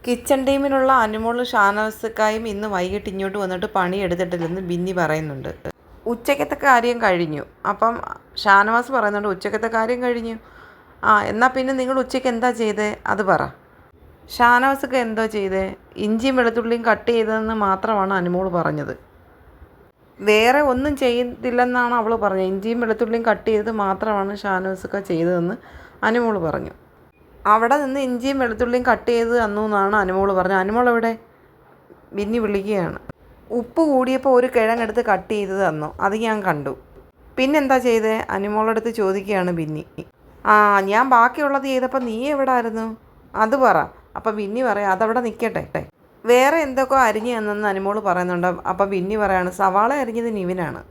Kitchen ടീമിലുള്ള അനുമോളും ഷാനവാസക്കായും ഇന്ന് വൈകിട്ട് ഇങ്ങോട്ട് വന്നിട്ട് പണിയെടുത്തിട്ടില്ലെന്ന് ബിന്നി പറയുന്നുണ്ട്. ഉച്ചക്കത്തെ കാര്യം കഴിഞ്ഞു. അപ്പം ഷാനവാസ് പറയുന്നുണ്ട് ഉച്ചക്കത്തെ കാര്യം കഴിഞ്ഞു. എന്നാൽ പിന്നെ നിങ്ങൾ ഉച്ചയ്ക്ക് എന്താ ചെയ്തേ അത് പറ. ഷാനവാസൊക്കെ എന്തോ ചെയ്തേ? ഇഞ്ചിയും വെളുത്തുള്ളിയും കട്ട് ചെയ്തതെന്ന് മാത്രമാണ് അനുമോൾ പറഞ്ഞത്. വേറെ ഒന്നും ചെയ്തില്ലെന്നാണ് അവൾ പറഞ്ഞത്. ഇഞ്ചിയും വെളുത്തുള്ളിയും കട്ട് ചെയ്തത് മാത്രമാണ് ഷാനവാസൊക്കെ ചെയ്തതെന്ന് അനുമോൾ പറഞ്ഞു. അവിടെ നിന്ന് ഇഞ്ചിയും വെളുത്തുള്ളിയും കട്ട് ചെയ്ത് തന്നു എന്നാണ് അനുമോൾ പറഞ്ഞത്. അനുമോൾ എവിടെ? ബിന്നി വിളിക്കുകയാണ്. ഉപ്പ് കൂടിയപ്പോൾ ഒരു കിഴങ്ങെടുത്ത് കട്ട് ചെയ്ത് തന്നു, അത് ഞാൻ കണ്ടു. പിന്നെന്താ ചെയ്തേ? അനുമോളടുത്ത് ചോദിക്കുകയാണ് ബിന്നി. ഞാൻ ബാക്കിയുള്ളത് ചെയ്തപ്പോൾ നീ എവിടെ ആയിരുന്നു അത് പറ. അപ്പം ബിന്നി പറയാം അതവിടെ നിൽക്കട്ടെ, വേറെ എന്തൊക്കെ അരിഞ്ഞു തന്നെന്ന് അനുമോൾ പറയുന്നുണ്ട്. അപ്പം ബിന്നി പറയാണ് സവാള അരിഞ്ഞത് നിവിനാണ്.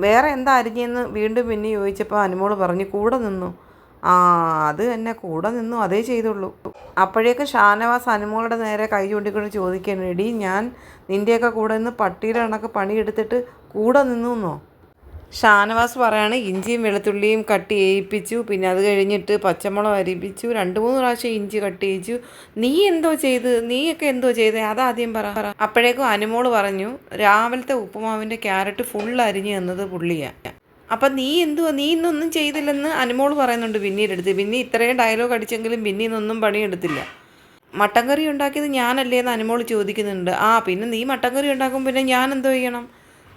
വേറെ എന്താ അരിഞ്ഞെന്ന് വീണ്ടും ബിന്നി ചോദിച്ചപ്പോൾ അനുമോൾ പറഞ്ഞു കൂടെ നിന്നു. അത് തന്നെ, കൂടെ നിന്നു, അതേ ചെയ്തുള്ളൂ. അപ്പോഴേക്കും ഷാനവാസ് അനുമോളുടെ നേരെ കൈ ചൂണ്ടിക്കൊണ്ട് ചോദിക്കുകയാണ്, എടീ ഞാൻ നിൻ്റെയൊക്കെ കൂടെ നിന്ന് പട്ടിയുടെ കണക്ക് പണിയെടുത്തിട്ട് കൂടെ നിന്നു എന്നോ? ഷാനവാസ് പറയാണ് ഇഞ്ചിയും വെളുത്തുള്ളിയും കട്ട് ചെയ്യിപ്പിച്ചു, പിന്നെ അത് കഴിഞ്ഞിട്ട് പച്ചമുളക് അരിപ്പിച്ചു, 2-3 പ്രാവശ്യം ഇഞ്ചി കട്ട് ചെയ്യിച്ചു. നീയൊക്കെ എന്തോ ചെയ്തേ അതാദ്യം പറ. അപ്പോഴേക്കും അനുമോൾ പറഞ്ഞു രാവിലത്തെ ഉപ്പുമാവിൻ്റെ ക്യാരറ്റ് ഫുൾ അരിഞ്ഞു തന്നത് പുള്ളിയാണ്. അപ്പം നീ ഇന്നൊന്നും ചെയ്തില്ലെന്ന് അനുമോൾ പറയുന്നുണ്ട് ബിന്നിയുടെ അടുത്ത്. ബിന്നി ഇത്രയും ഡയലോഗ് അടിച്ചെങ്കിലും ബിന്നി ഇന്നൊന്നും പണിയെടുത്തില്ല. മട്ടൻ കറി ഉണ്ടാക്കിയത് ഞാനല്ലേ എന്ന് അനുമോൾ ചോദിക്കുന്നുണ്ട്. പിന്നെ നീ മട്ടൻ കറി ഉണ്ടാക്കുമ്പോൾ പിന്നെ ഞാൻ എന്തോ ചെയ്യണം?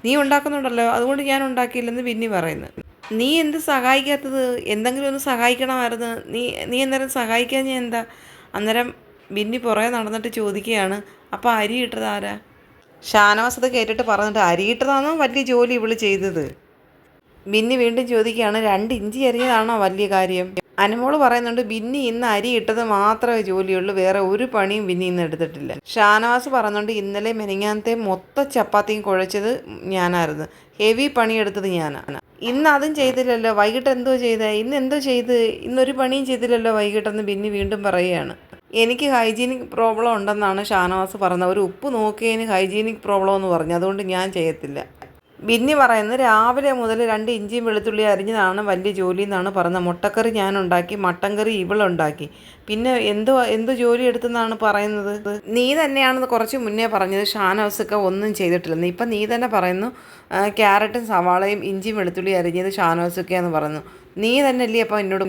നീ ഉണ്ടാക്കുന്നുണ്ടല്ലോ, അതുകൊണ്ട് ഞാൻ ഉണ്ടാക്കിയില്ലെന്ന് ബിന്നി പറയുന്നത്. നീ എന്ത് സഹായിക്കാത്തത്? എന്തെങ്കിലും ഒന്ന് സഹായിക്കണമായിരുന്നു. നീ അന്നേരം സഹായിക്കാൻ ഞാൻ എന്താ? അന്നേരം ബിന്നി പുറകെ നടന്നിട്ട് ചോദിക്കുകയാണ് അപ്പോൾ അരി ഇട്ടത് ആരാ? ഷാനവാസ് അത് കേട്ടിട്ട് പറഞ്ഞിട്ട് അരി ഇട്ടതാണോ വലിയ ജോലി ഇവള് ചെയ്തത്? ബിന്നി വീണ്ടും ചോദിക്കുകയാണ് 2 ഇഞ്ചി അരിഞ്ഞതാണോ വലിയ കാര്യം? അനുമോൾ പറയുന്നുണ്ട് ബിന്നി ഇന്ന് അരി ഇട്ടത് മാത്രമേ ജോലിയുള്ളൂ, വേറെ ഒരു പണിയും ബിന്നി ഇന്ന് എടുത്തിട്ടില്ല. ഷാനവാസ് പറയുന്നുണ്ട് ഇന്നലെ മെനിങ്ങാനത്തെ മൊത്തം ചപ്പാത്തിയും കുഴച്ചത് ഞാനായിരുന്നു, ഹെവി പണിയെടുത്തത് ഞാനാണ്. ഇന്ന് അതും ചെയ്തില്ലല്ലോ, വൈകിട്ട് എന്തോ ചെയ്തേ? ഇന്നൊരു പണിയും ചെയ്തില്ലല്ലോ വൈകിട്ടെന്ന് ബിന്നി വീണ്ടും പറയുകയാണ്. എനിക്ക് ഹൈജീനിക് പ്രോബ്ലം ഉണ്ടെന്നാണ് ഷാനവാസ് പറഞ്ഞത്. ഒരു ഉപ്പ് നോക്കിയതിന് ഹൈജീനിക് പ്രോബ്ലം എന്ന് പറഞ്ഞു, അതുകൊണ്ട് ഞാൻ ചെയ്യത്തില്ല. ബിന്നി പറയുന്നത് രാവിലെ മുതൽ 2 ഇഞ്ചിയും വെളുത്തുള്ളി അരിഞ്ഞതാണ് വലിയ ജോലി എന്നാണ് പറഞ്ഞത്. മുട്ടക്കറി ഞാനുണ്ടാക്കി, മട്ടൻ കറി ഇവളുണ്ടാക്കി, പിന്നെ എന്തോ ജോലി എടുത്തെന്നാണ് പറയുന്നത്. നീ തന്നെയാണെന്ന് കുറച്ച് മുന്നേ പറഞ്ഞത് ഷാനവാസൊക്കെ ഒന്നും ചെയ്തിട്ടില്ലെന്ന്. ഇപ്പം നീ തന്നെ പറയുന്നു ക്യാരറ്റും സവാളയും ഇഞ്ചിയും വെളുത്തുള്ളി അരിഞ്ഞത് ഷാനവാസൊക്കെയാന്ന് പറയുന്നു. നീ തന്നെയല്ലേ അപ്പോൾ എന്നോട്